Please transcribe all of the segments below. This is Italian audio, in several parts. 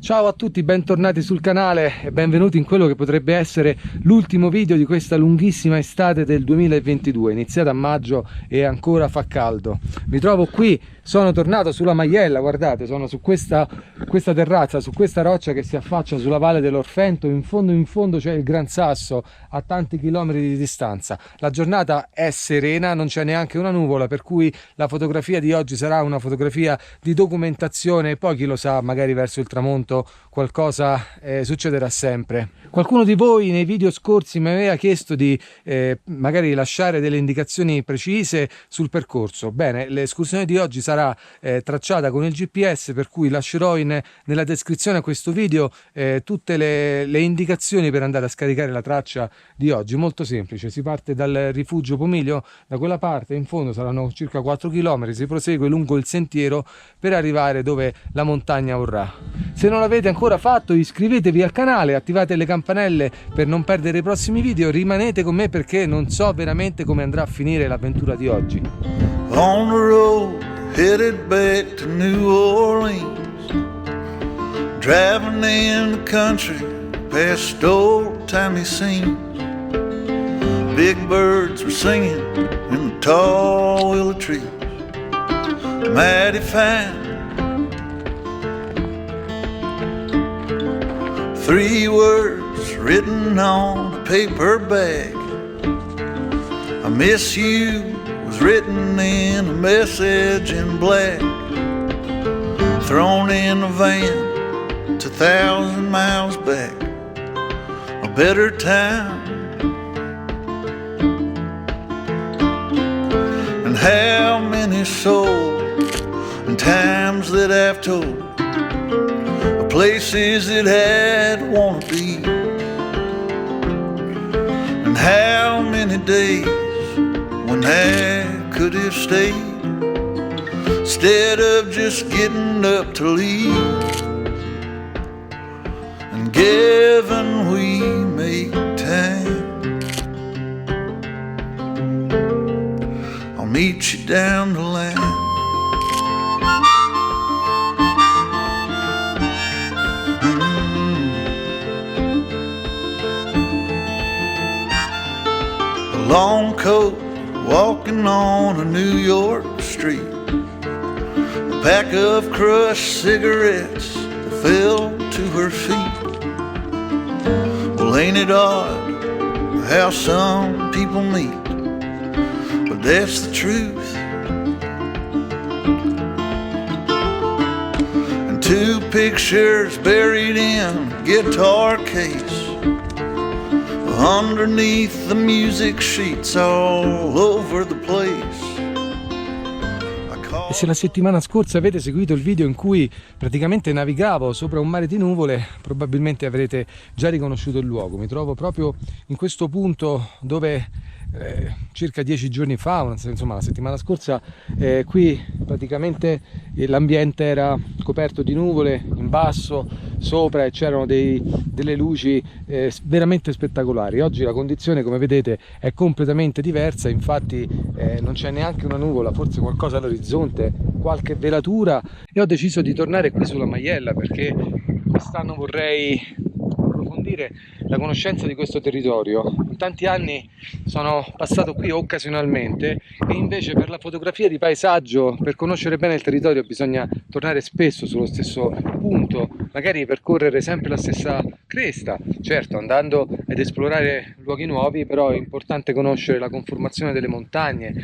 Ciao a tutti, bentornati sul canale e benvenuti in quello che potrebbe essere l'ultimo video di questa lunghissima estate del 2022, iniziata a maggio e ancora fa caldo. Mi trovo qui, sono tornato sulla Maiella, guardate, sono su questa terrazza, su questa roccia che si affaccia sulla valle dell'Orfento. In fondo c'è il Gran Sasso a tanti chilometri di distanza. La giornata è serena, non c'è neanche una nuvola, per cui la fotografia di oggi sarà una fotografia di documentazione e poi chi lo sa, magari verso il tramonto qualcosa succederà sempre. Qualcuno di voi nei video scorsi mi aveva chiesto di magari lasciare delle indicazioni precise sul percorso. Bene, l'escursione di oggi sarà tracciata con il GPS, per cui lascerò nella descrizione a questo video tutte le indicazioni per andare a scaricare la traccia di oggi. Molto semplice, si parte dal rifugio Pomiglio, da quella parte, in fondo saranno circa 4 km, si prosegue lungo il sentiero per arrivare dove la montagna vorrà. Se non l'avete ancora fatto, iscrivetevi al canale, attivate le campanelle per non perdere i prossimi video, rimanete con me perché non so veramente come andrà a finire l'avventura di oggi. On the road, headed back to New Orleans, driving in the country past old-timey scenes. Big birds were singing in the tall willow trees, mighty fine. 3 words written on a paper bag, I miss you, was written in a message in black, thrown in a van 2,000 miles back, a better time. And how many souls and times that I've told, places that I'd wanna be, and how many days when I could have stayed instead of just getting up to leave. And given we make time, I'll meet you down the line. Long coat, walking on a New York street, a pack of crushed cigarettes that fell to her feet. Well, ain't it odd how some people meet, but that's the truth. And 2 pictures buried in a guitar case, underneath the music sheets all over the place. E se la settimana scorsa avete seguito il video in cui praticamente navigavo sopra un mare di nuvole, probabilmente avrete già riconosciuto il luogo. Mi trovo proprio in questo punto dove circa 10 giorni fa, insomma la settimana scorsa, qui praticamente l'ambiente era coperto di nuvole in basso, sopra, e c'erano delle luci veramente spettacolari. Oggi la condizione, come vedete, è completamente diversa, infatti non c'è neanche una nuvola, forse qualcosa all'orizzonte, qualche velatura, e ho deciso di tornare qui sulla Maiella perché quest'anno vorrei approfondire la conoscenza di questo territorio. In tanti anni sono passato qui occasionalmente e invece per la fotografia di paesaggio, per conoscere bene il territorio, bisogna tornare spesso sullo stesso punto, magari percorrere sempre la stessa cresta, certo andando ad esplorare luoghi nuovi, però è importante conoscere la conformazione delle montagne,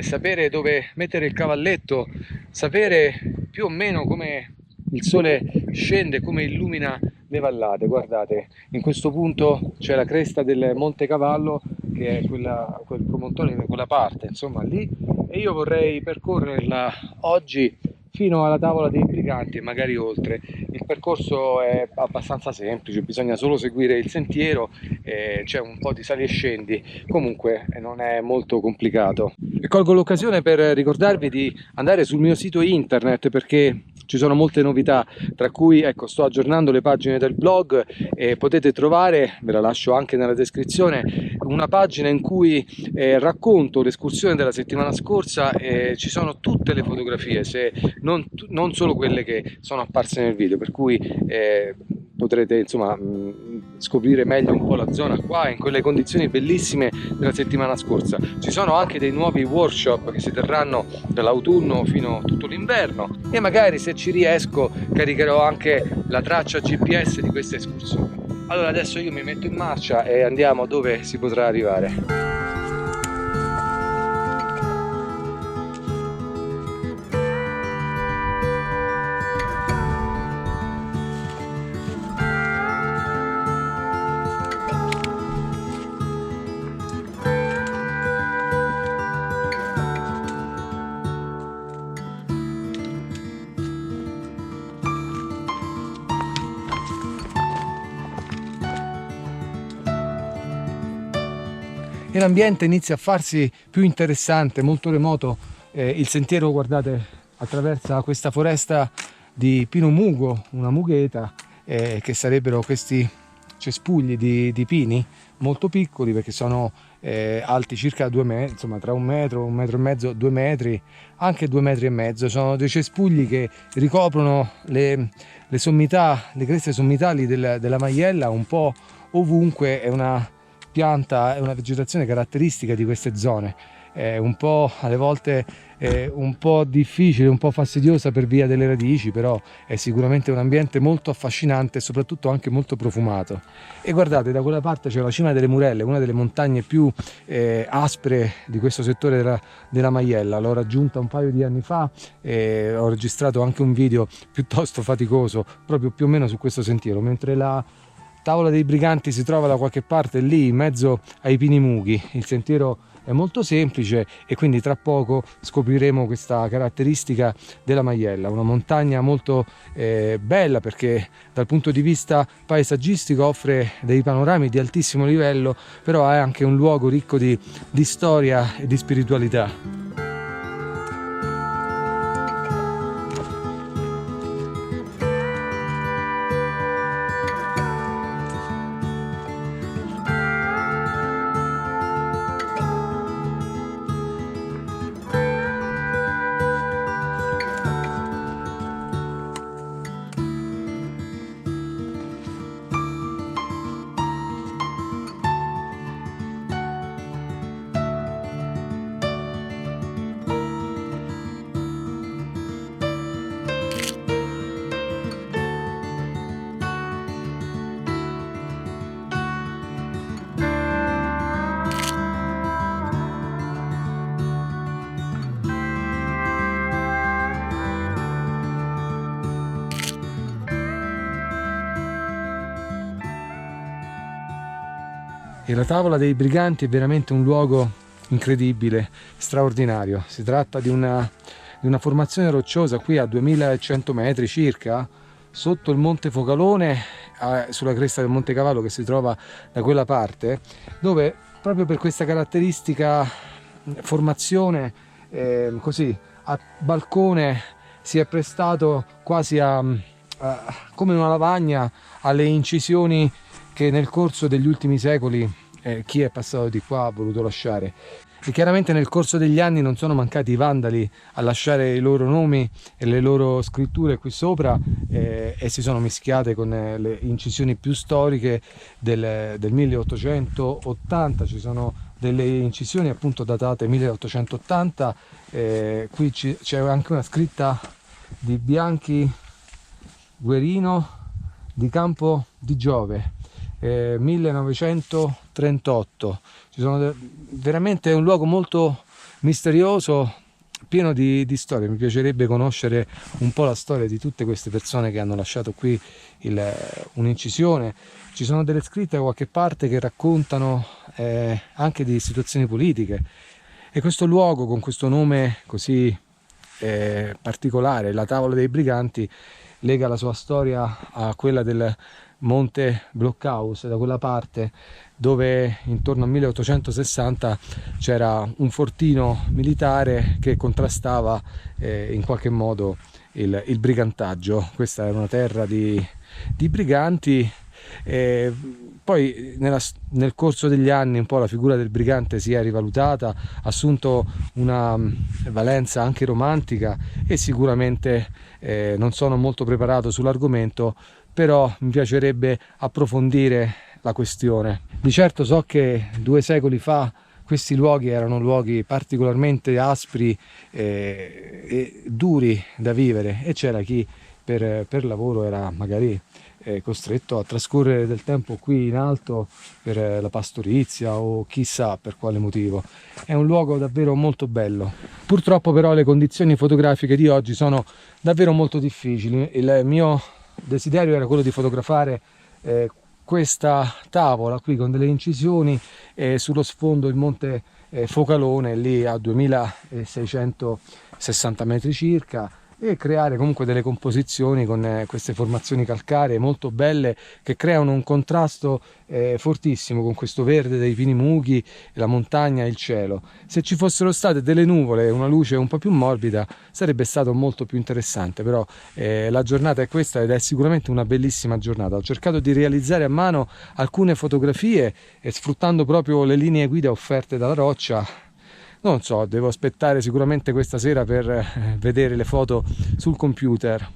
sapere dove mettere il cavalletto, sapere più o meno come il sole scende, come illumina le vallate. Guardate, in questo punto c'è la cresta del Monte Cavallo, che è quel promontorio di quella parte, insomma lì, e io vorrei percorrerla oggi fino alla tavola dei briganti e magari oltre. Il percorso è abbastanza semplice, bisogna solo seguire il sentiero, c'è un po' di sali e scendi, comunque non è molto complicato. E colgo l'occasione per ricordarvi di andare sul mio sito internet perché ci sono molte novità, tra cui sto aggiornando le pagine del blog e potete trovare, ve la lascio anche nella descrizione, una pagina in cui racconto l'escursione della settimana scorsa e ci sono tutte le fotografie. Se non solo quelle che sono apparse nel video, per cui potrete insomma scoprire meglio un po' la zona qua in quelle condizioni bellissime della settimana scorsa. Ci sono anche dei nuovi workshop che si terranno dall'autunno fino a tutto l'inverno, e magari, se ci riesco, caricherò anche la traccia GPS di questa escursione. Allora adesso io mi metto in marcia e andiamo dove si potrà arrivare. E l'ambiente inizia a farsi più interessante, molto remoto. Il sentiero, guardate, attraversa questa foresta di pino mugo, una mugheta, che sarebbero questi cespugli di pini molto piccoli, perché sono alti circa 2 metri, insomma tra 1 metro, 1 metro e mezzo, 2 metri, anche 2 metri e mezzo. Sono dei cespugli che ricoprono le sommità, le creste sommitali della Maiella un po' ovunque. È una pianta, è una vegetazione caratteristica di queste zone, un po' alle volte un po' difficile, un po' fastidiosa per via delle radici, però è sicuramente un ambiente molto affascinante e soprattutto anche molto profumato. E guardate, da quella parte c'è la Cima delle Murelle, una delle montagne più aspre di questo settore della Maiella. L'ho raggiunta un paio di anni fa e ho registrato anche un video piuttosto faticoso proprio più o meno su questo sentiero, mentre la Tavola dei Briganti si trova da qualche parte lì in mezzo ai pini mughi. Il sentiero è molto semplice e quindi tra poco scopriremo questa caratteristica della Maiella, una montagna molto bella, perché dal punto di vista paesaggistico offre dei panorami di altissimo livello, però è anche un luogo ricco di storia e di spiritualità. E la Tavola dei Briganti è veramente un luogo incredibile, straordinario. Si tratta di una formazione rocciosa qui a 2100 metri circa, sotto il Monte Focalone, sulla cresta del Monte Cavallo che si trova da quella parte, dove proprio per questa caratteristica formazione così a balcone si è prestato quasi come una lavagna alle incisioni che nel corso degli ultimi secoli chi è passato di qua ha voluto lasciare. E chiaramente nel corso degli anni non sono mancati i vandali a lasciare i loro nomi e le loro scritture qui sopra, e si sono mischiate con le incisioni più storiche del 1880. Ci sono delle incisioni appunto datate 1880, qui c'è anche una scritta di Bianchi Guerino di Campo di Giove, 1938. Veramente è un luogo molto misterioso, pieno di storie. Mi piacerebbe conoscere un po' la storia di tutte queste persone che hanno lasciato qui un'incisione. Ci sono delle scritte da qualche parte che raccontano anche di situazioni politiche, e questo luogo con questo nome così particolare, la Tavola dei Briganti, lega la sua storia a quella del Monte Blockhaus, da quella parte dove intorno al 1860 c'era un fortino militare che contrastava in qualche modo il brigantaggio. Questa era una terra di briganti, Poi nel corso degli anni un po' la figura del brigante si è rivalutata, ha assunto una valenza anche romantica, e sicuramente non sono molto preparato sull'argomento, però mi piacerebbe approfondire la questione. Di certo so che 2 secoli fa questi luoghi erano luoghi particolarmente aspri e duri da vivere, e c'era chi per lavoro era magari costretto a trascorrere del tempo qui in alto per la pastorizia o chissà per quale motivo. È un luogo davvero molto bello. Purtroppo però le condizioni fotografiche di oggi sono davvero molto difficili. Il mio desiderio era quello di fotografare questa tavola qui con delle incisioni, sullo sfondo il monte Focalone lì a 2660 metri circa, e creare comunque delle composizioni con queste formazioni calcaree molto belle che creano un contrasto fortissimo con questo verde dei pini mughi, la montagna e il cielo. Se ci fossero state delle nuvole e una luce un po' più morbida sarebbe stato molto più interessante, però la giornata è questa ed è sicuramente una bellissima giornata. Ho cercato di realizzare a mano alcune fotografie sfruttando proprio le linee guida offerte dalla roccia. Non so, devo aspettare sicuramente questa sera per vedere le foto sul computer.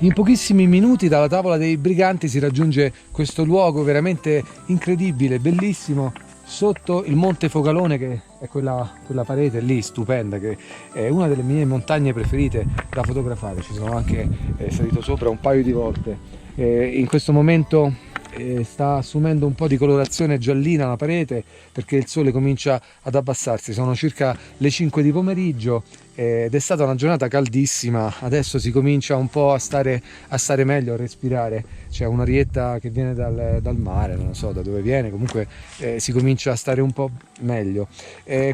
In pochissimi minuti dalla tavola dei briganti si raggiunge questo luogo veramente incredibile, bellissimo, sotto il monte Focalone, che è quella parete lì stupenda, che è una delle mie montagne preferite da fotografare. Ci sono anche salito sopra un paio di volte. In questo momento sta assumendo un po' di colorazione giallina la parete perché il sole comincia ad abbassarsi. Sono circa le 5 di pomeriggio ed è stata una giornata caldissima. Adesso si comincia un po' a stare meglio, a respirare. C'è un'arietta che viene dal mare, non so da dove viene, comunque si comincia a stare un po' meglio.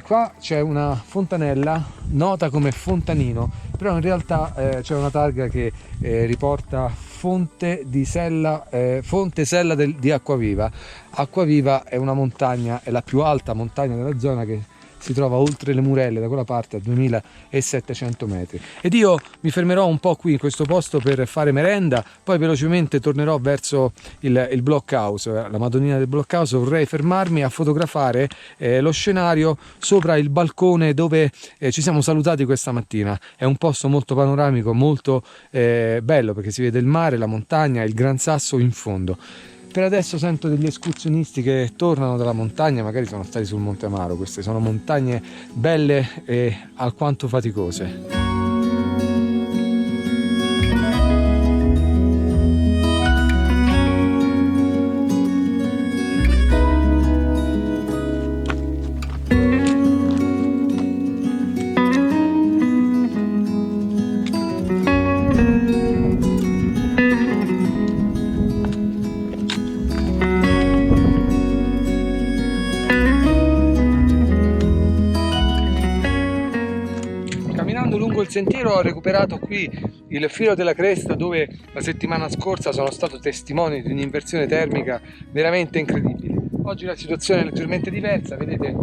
Qua c'è una fontanella nota come Fontanino, però in realtà c'è una targa che riporta Fonte Sella di Acquaviva. Acquaviva è una montagna, è la più alta montagna della zona, che si trova oltre le Murelle, da quella parte, a 2700 metri. Ed io mi fermerò un po' qui in questo posto per fare merenda, poi velocemente tornerò verso il blockhouse, la Madonnina del blockhouse. Vorrei fermarmi a fotografare lo scenario sopra il balcone dove ci siamo salutati questa mattina. È un posto molto panoramico, molto bello, perché si vede il mare, la montagna e il Gran Sasso in fondo. Per adesso sento degli escursionisti che tornano dalla montagna, magari sono stati sul Monte Amaro. Queste sono montagne belle e alquanto faticose. sentiero ho recuperato qui il filo della cresta, dove la settimana scorsa sono stato testimone di un'inversione termica veramente incredibile. Oggi la situazione è leggermente diversa, vedete,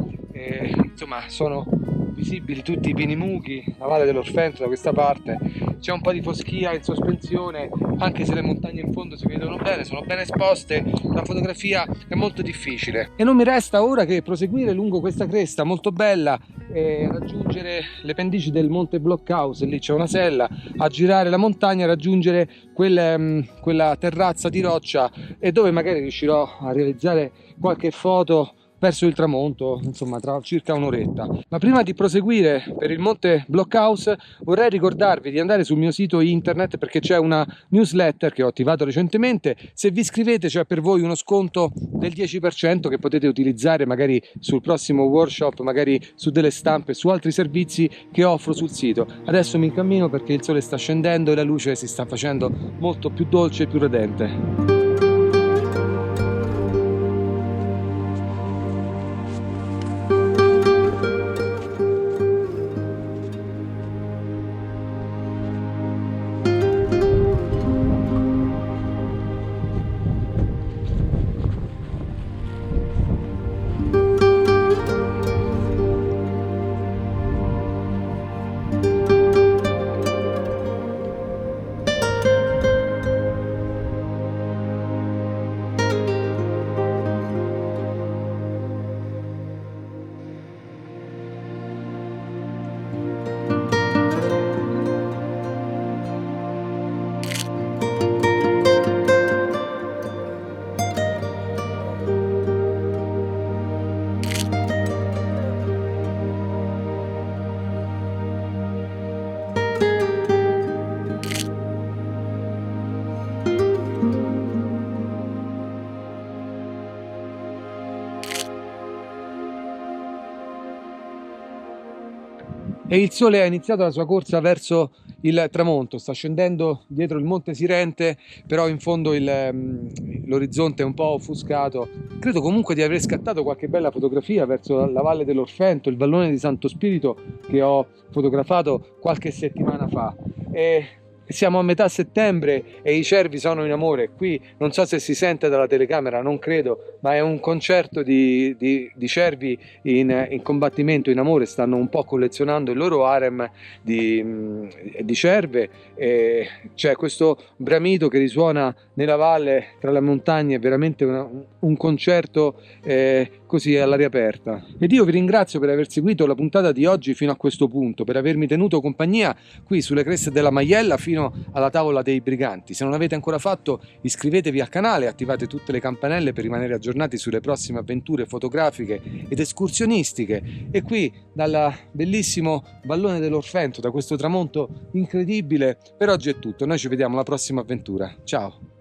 insomma sono visibili tutti i pini muchi, la valle dell'Orfento da questa parte, c'è un po' di foschia in sospensione, anche se le montagne in fondo si vedono bene, sono ben esposte, la fotografia è molto difficile e non mi resta ora che proseguire lungo questa cresta molto bella e raggiungere le pendici del Monte Blockhaus, lì c'è una sella, a girare la montagna, raggiungere quella terrazza di roccia e dove magari riuscirò a realizzare qualche foto verso il tramonto, insomma tra circa un'oretta. Ma prima di proseguire per il Monte Blockhaus vorrei ricordarvi di andare sul mio sito internet, perché c'è una newsletter che ho attivato recentemente. Se vi iscrivete c'è per voi uno sconto del 10% che potete utilizzare magari sul prossimo workshop, magari su delle stampe, su altri servizi che offro sul sito. Adesso mi incammino perché il sole sta scendendo e la luce si sta facendo molto più dolce e più radente. E il sole ha iniziato la sua corsa verso il tramonto, sta scendendo dietro il Monte Sirente, però in fondo l'orizzonte è un po' offuscato. Credo comunque di aver scattato qualche bella fotografia verso la valle dell'Orfento, il vallone di Santo Spirito che ho fotografato qualche settimana fa. Siamo a metà settembre e i cervi sono in amore. Qui non so se si sente dalla telecamera, non credo, ma è un concerto di cervi in combattimento, in amore. Stanno un po' collezionando il loro harem di cerve. C'è questo bramito che risuona nella valle tra le montagne, è veramente un concerto così all'aria aperta. Ed io vi ringrazio per aver seguito la puntata di oggi fino a questo punto, per avermi tenuto compagnia qui sulle creste della Maiella fino alla tavola dei briganti. Se non l'avete ancora fatto, iscrivetevi al canale, attivate tutte le campanelle per rimanere aggiornati sulle prossime avventure fotografiche ed escursionistiche. E qui dal bellissimo vallone dell'Orfento, da questo tramonto incredibile, per oggi è tutto. Noi ci vediamo alla prossima avventura. Ciao!